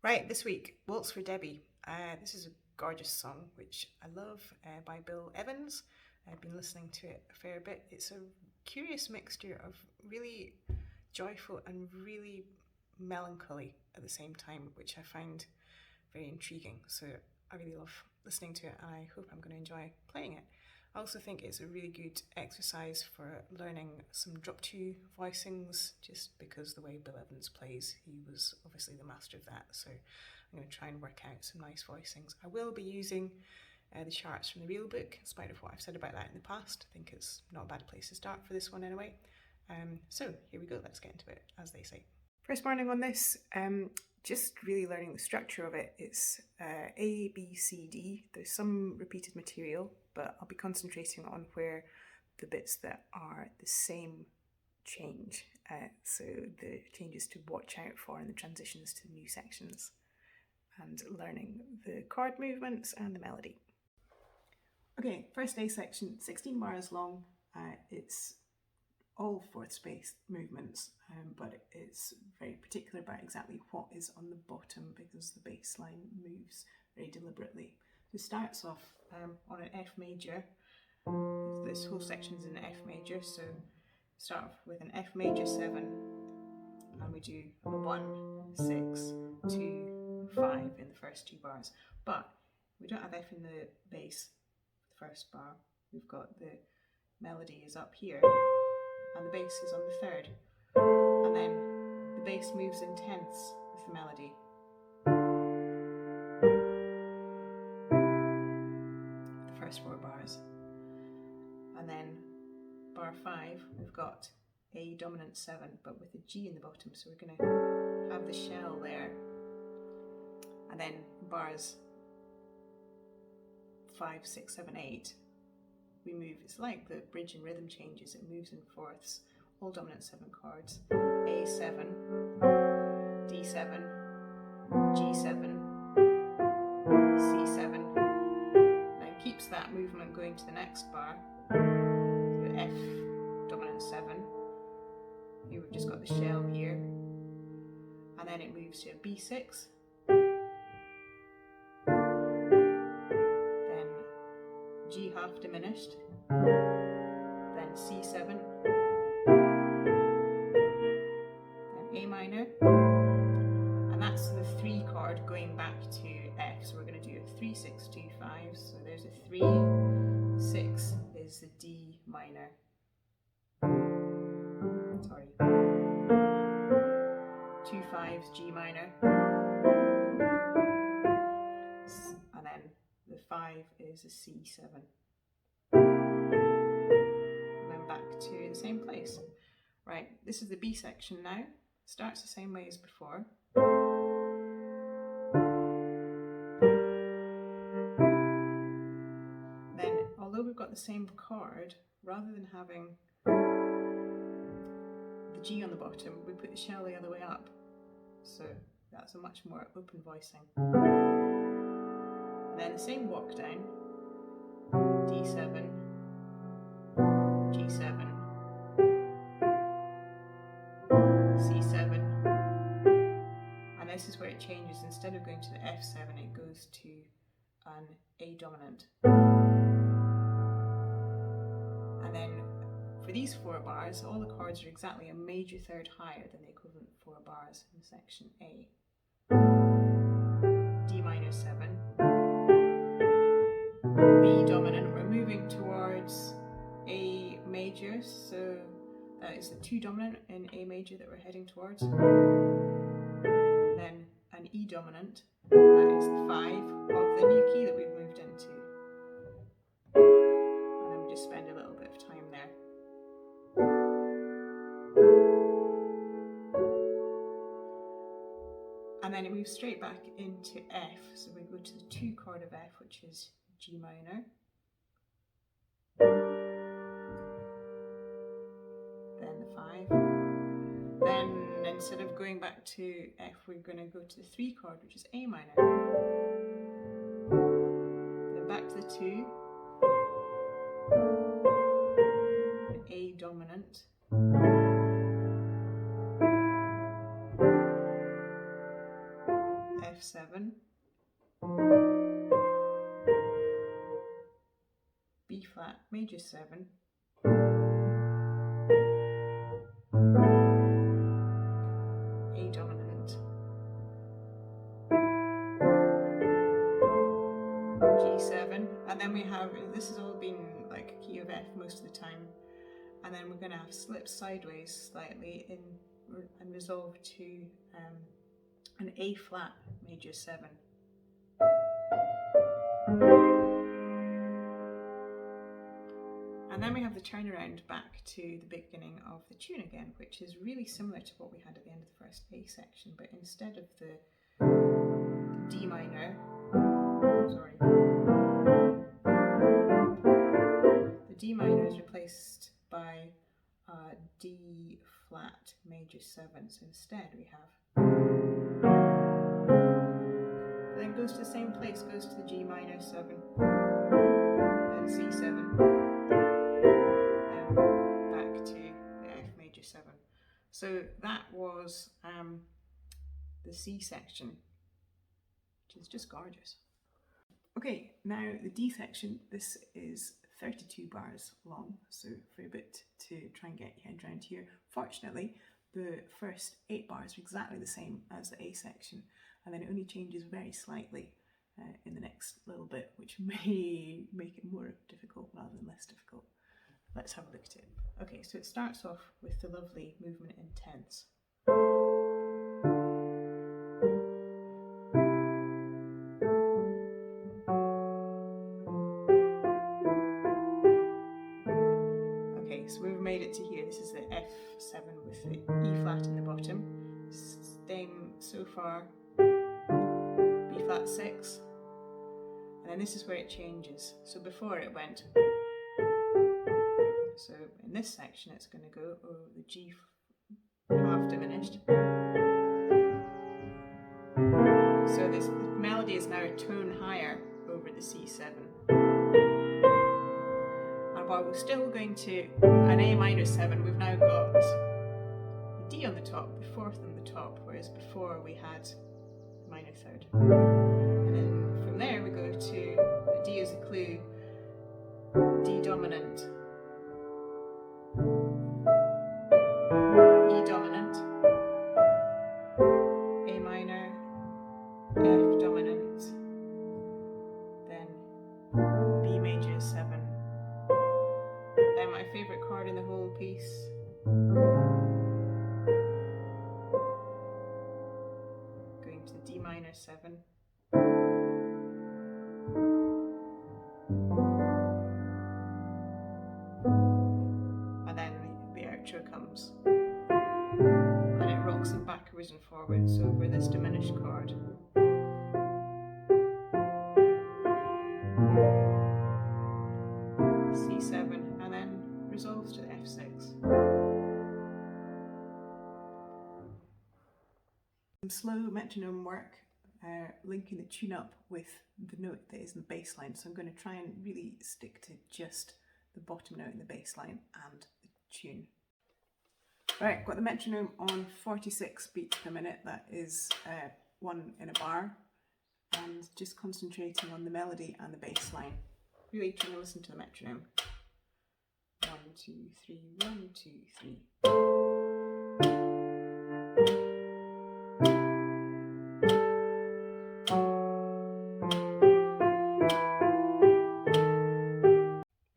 Right, this week, Waltz for Debby. This is a gorgeous song, which I love, by Bill Evans. I've been listening to it a fair bit. It's a curious mixture of really joyful and really melancholy at the same time, which I find very intriguing. So I really love listening to it, and I hope I'm going to enjoy playing it. I also think it's a really good exercise for learning some drop two voicings, just because the way Bill Evans plays, he was obviously the master of that. So I'm going to try and work out some nice voicings. I will be using the charts from the real book, in spite of what I've said about that in the past. I think it's not a bad place to start for this one anyway. So here we go, let's get into it, as they say. First morning on this, just really learning the structure of it. It's A, B, C, D. There's some repeated material, but I'll be concentrating on where the bits that are the same change. So the changes to watch out for and the transitions to the new sections, and learning the chord movements and the melody. Okay, first A section, 16 bars long. It's all fourth space movements, but it's very particular about exactly what is on the bottom because the bass line moves very deliberately. So it starts off on an F major. This whole section is in F major, so start off with an F major 7, and we do a 1, 6, 2, 5 in the first 2 bars. But we don't have F in the bass for the first bar. We've got the melody is up here, and the bass is on the third, and then the bass moves in tenths with the melody. The first 4 bars, and then bar 5 we've got A dominant 7 but with a G in the bottom, so we're going to have the shell there, and then bars 5, 6, 7, 8 we move. It's like the bridge and rhythm changes, it moves in fourths, all dominant 7 chords. A7, D7, G7, C7. Now it keeps that movement going to the next bar, the F dominant 7. Here we've just got the shell here, and then it moves to a B6, then G half diminished, then C7, then A minor, and that's the 3 chord going back to F. So we're going to do a 3, 6, 2, 5. So there's a 3, 6 is the D minor. Sorry. 2, 5 G minor, and then the 5 is a C7. And then back to the same place. Right, this is the B section now. Starts the same way as before. Then, although we've got the same chord, rather than having the G on the bottom, we put the shell the other way up. So that's a much more open voicing. And then the same walk down, D7, G7, C7, and this is where it changes. Instead of going to the F7, it goes to an A dominant. And then for these 4 bars, all the chords are exactly a major third higher than the equivalent 4 bars in section A. D minor 7, B dominant, we're moving towards A major, so that is the 2 dominant in A major that we're heading towards. Then an E dominant, that is the 5 of the new key that we've moved into. And then we just spend a little bit of time there. And then it moves straight back into F, so we go to the 2 chord of F, which is G minor. Then the 5. Then instead of going back to F, we're going to go to the 3 chord, which is A minor. Then back to the 2, the A dominant. F7, B flat major 7, A dominant, G7, and then we have, this has all been like a key of F most of the time, and then we're going to have slipped sideways slightly in and resolve to an A flat major 7. And then we have the turnaround back to the beginning of the tune again, which is really similar to what we had at the end of the first A section, but instead of the D minor, the D minor is replaced by D flat major 7. So instead we have, then goes to the same place, goes to the G minor 7, then C7, then back to the F major 7. So that was the C section, which is just gorgeous. Okay, now the D section, this is 32 bars long, so for a bit to try and get your head around here. Fortunately, the first 8 bars are exactly the same as the A section, and then it only changes very slightly in the next little bit, which may make it more difficult rather than less difficult. Let's have a look at it. Okay, so it starts off with the lovely movement in tenths. Okay, so we've made it to here. This is the F7 with the E flat in the bottom. Same so far, B flat 6. And then this is where it changes. So before it went, so in this section it's going to go over the G half diminished. So this melody is now a tone higher over the C7. And while we're still going to an A minor 7, we've now got the D on the top, the 4th on the top, whereas before we had the minor 3rd. And then from there we go to the D as a clue, D dominant, E dominant, A minor, F dominant, then B major 7. Then my favourite chord in the whole piece, going to the D minor 7. And then the outro comes. And it rocks them backwards and forwards over this diminished chord. C7, and then resolves to the F6. Some slow metronome work, linking the tune up with the note that is in the bass line. So I'm going to try and really stick to just the bottom note in the bass line and the tune. Right, got the metronome on 46 beats per minute. That is 1 in a bar, and just concentrating on the melody and the bass line. Really trying to listen to the metronome. 1, 2, 3, 1, 2, 3.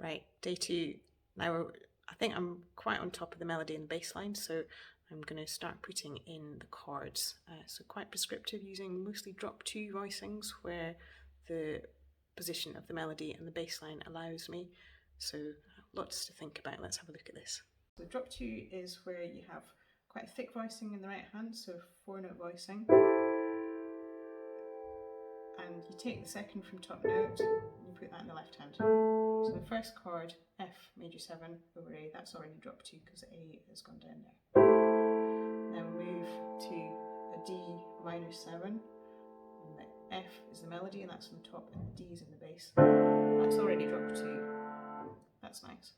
Right, day 2. Now I think I'm quite on top of the melody and the bass line, so I'm going to start putting in the chords. So quite prescriptive, using mostly drop 2 voicings where the position of the melody and the bass line allows me. So lots to think about. Let's have a look at this. So drop 2 is where you have quite a thick voicing in the right hand, so 4-note voicing. And you take the second from top note and you put that in the left hand. So the first chord, F major 7 over A, that's already drop 2 because A has gone down there. Then we move to a D minor 7, and the F is the melody and that's on the top, and the D is in the bass. That's already dropped 2, that's nice.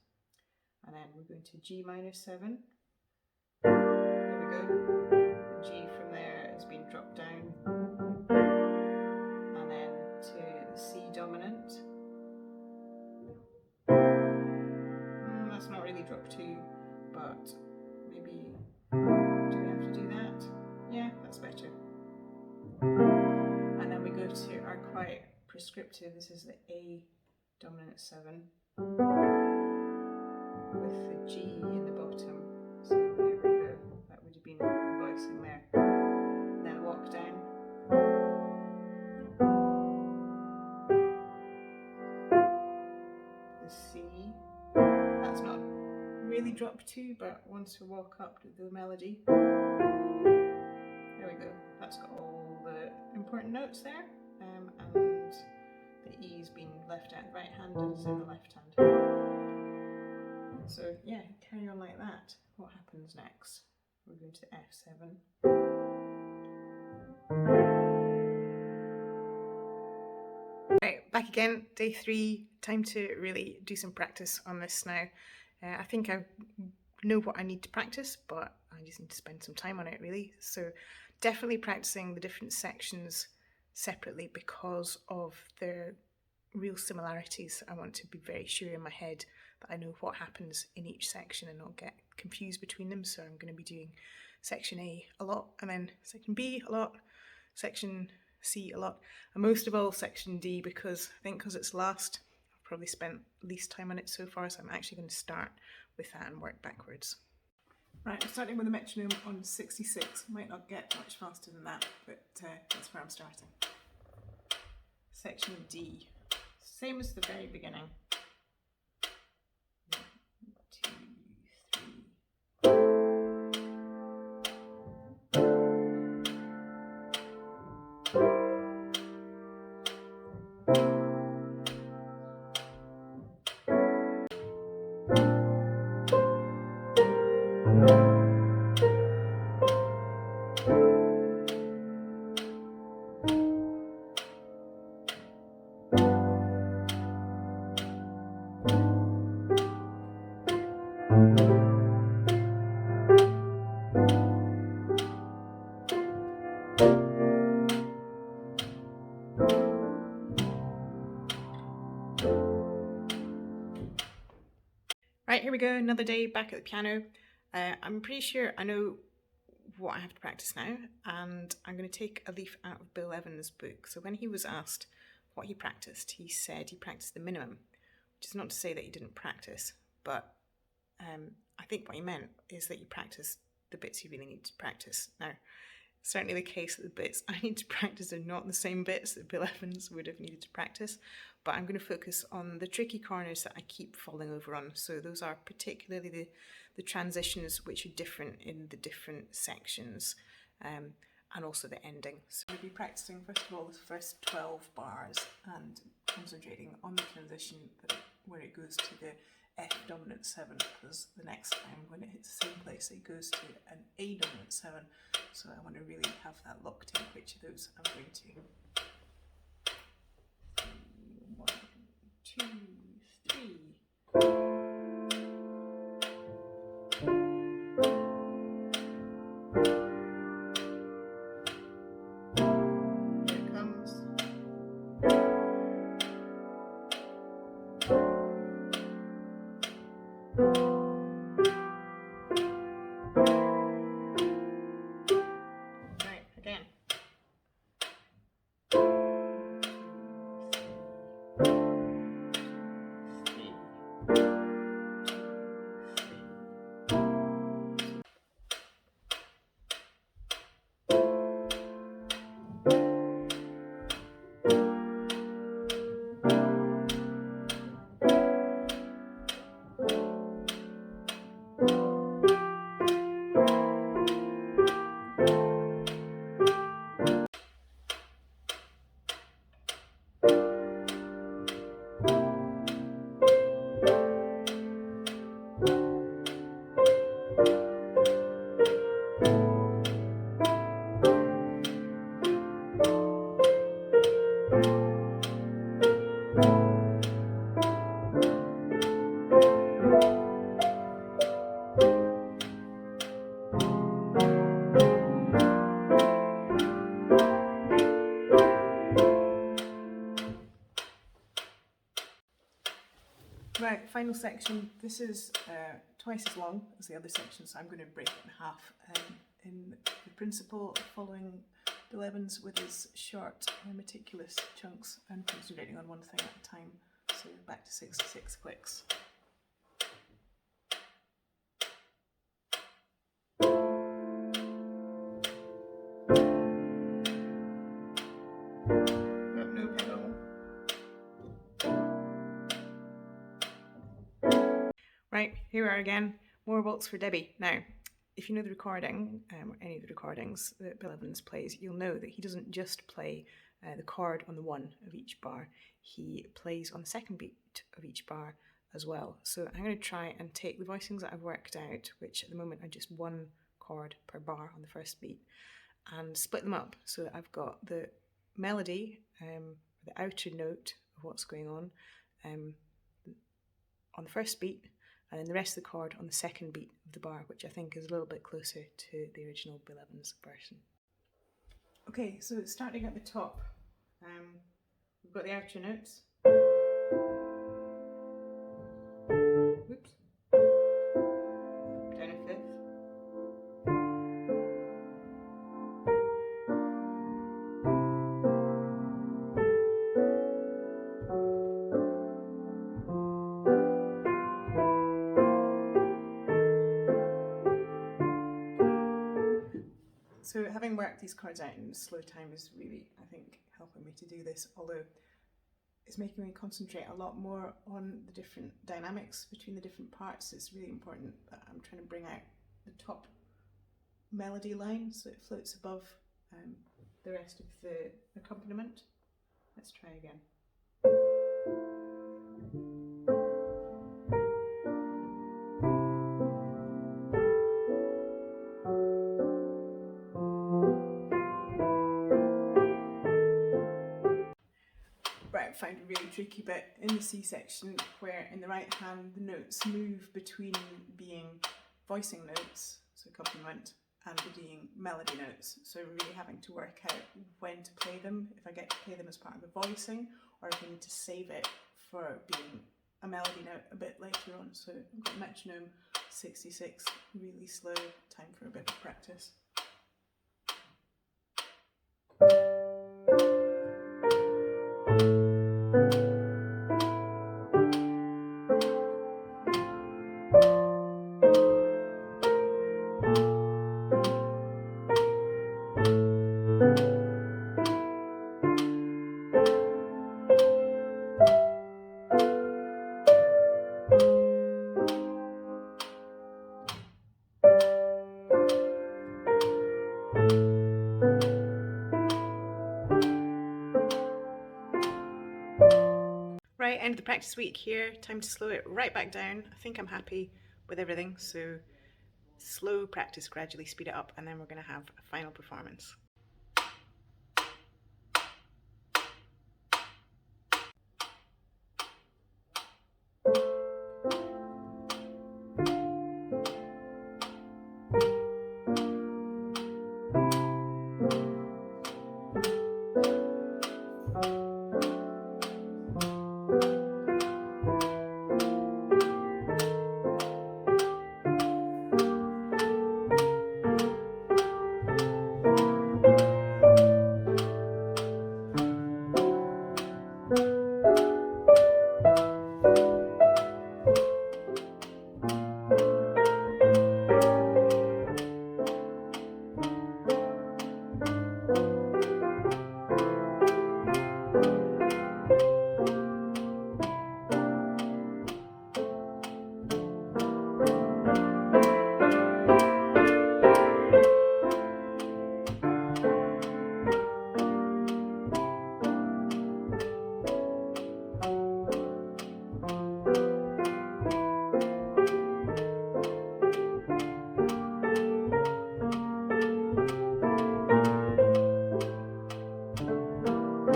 And then we're going to G minor 7, there we go. The G from there has been dropped down. drop 2, but maybe, do we have to do that? Yeah, that's better. And then we go to our quite prescriptive, this is the A dominant 7 with the G in the bottom. So there we go, that would have been the voicing there. Then walk down. The C, that's not really drop 2, but once we walk up to the melody, there we go, that's got all the important notes there, and the E's being left out right-handed is in the left hand. So yeah, carry on like that. What happens next? We're going to the F7. Right, back again, day 3, time to really do some practice on this now. I think I know what I need to practice, but I just need to spend some time on it really. So definitely practicing the different sections separately because of their real similarities. I want to be very sure in my head that I know what happens in each section and not get confused between them. So I'm going to be doing section A a lot, and then section B a lot, section C a lot, and most of all section D, because I think because it's last, I've probably spent least time on it so far, so I'm actually going to start with that and work backwards. Right, I'm starting with a metronome on 66. Might not get much faster than that, but that's where I'm starting. Section D, same as the very beginning. 1, 2, 3. Right, here we go, another day back at the piano. I'm pretty sure I know what I have to practice now, and I'm going to take a leaf out of Bill Evans' book. So when he was asked what he practiced, he said he practiced the minimum, which is not to say that he didn't practice, but I think what he meant is that you practice the bits you really need to practice. Now, certainly the case that the bits I need to practice are not the same bits that Bill Evans would have needed to practice, but I'm going to focus on the tricky corners that I keep falling over on. So those are particularly the transitions which are different in the different sections, and also the ending. So we'll be practicing first of all the first 12 bars and concentrating on the transition where it goes to the F dominant 7, because the next time when it hits the same place it goes to an A dominant 7, so I want to really have that locked in which of those I'm going to. 1, 2, 3. Here it comes. Right, again. 1, 2, 3. Right, final section. This is twice as long as the other section, so I'm going to break it in half. In the principle, following Bill Evans with his short, meticulous chunks and concentrating on one thing at a time. So back to 66 clicks. No pedal. Right, here we are again. More waltz for Debbie. Now, if you know the recording, or any of the recordings that Bill Evans plays, you'll know that he doesn't just play the chord on the one of each bar. He plays on the second beat of each bar as well. So I'm going to try and take the voicings that I've worked out, which at the moment are just one chord per bar on the first beat, and split them up so that I've got the melody, the outer note of what's going on the first beat, and then the rest of the chord on the second beat of the bar, which I think is a little bit closer to the original Bill Evans version. Okay, so starting at the top, we've got the outer notes. Whoops. Down a fifth. So having worked these chords out in slow time is really, I think, helping me to do this, although it's making me concentrate a lot more on the different dynamics between the different parts. It's really important that I'm trying to bring out the top melody line so it floats above the rest of the accompaniment. Let's try again. Right, found a really tricky bit in the C section where in the right hand the notes move between being voicing notes, so accompaniment, and being melody notes. So really having to work out when to play them, if I get to play them as part of the voicing, or if I need to save it for being a melody note a bit later on. So I've got metronome 66, really slow, time for a bit of practice. Right, end of the practice week here. Time to slow it right back down. I think I'm happy with everything, so slow practice, gradually speed it up, and then we're going to have a final performance.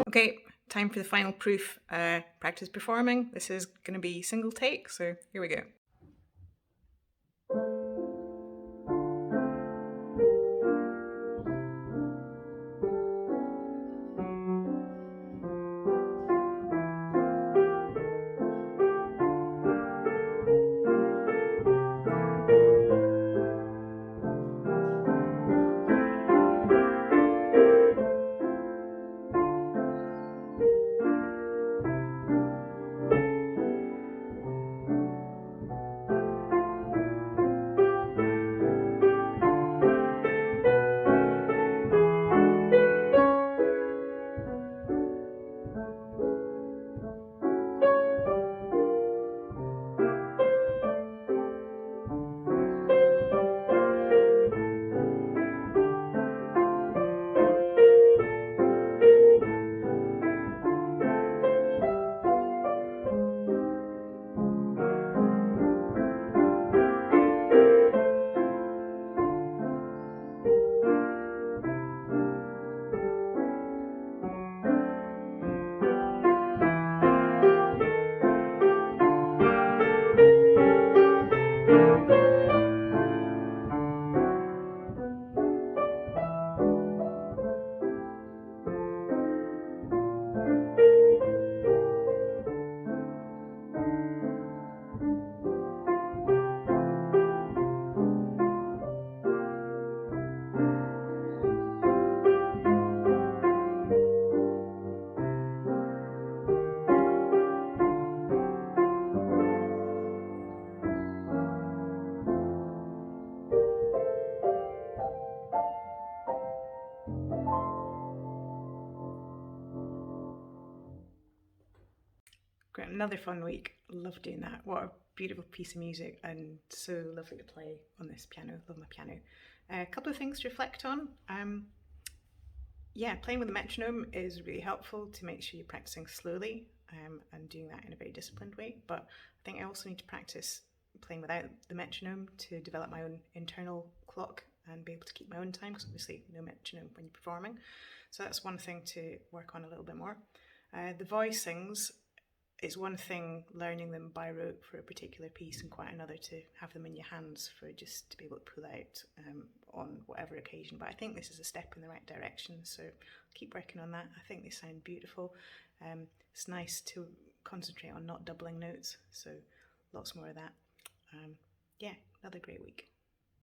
Okay, time for the final proof. Practice performing. This is going to be single take, so here we go. another fun week. Love doing that. What a beautiful piece of music, and so lovely to play on this piano. Love my piano. A couple of things to reflect on. Yeah, playing with a metronome is really helpful to make sure you're practicing slowly and doing that in a very disciplined way. But I think I also need to practice playing without the metronome to develop my own internal clock and be able to keep my own time, because obviously no metronome when you're performing. So that's one thing to work on a little bit more. The voicings, it's one thing learning them by rote for a particular piece, and quite another to have them in your hands for just to be able to pull out on whatever occasion. But I think this is a step in the right direction, so keep working on that. I think they sound beautiful. It's nice to concentrate on not doubling notes, so lots more of that. Yeah, another great week.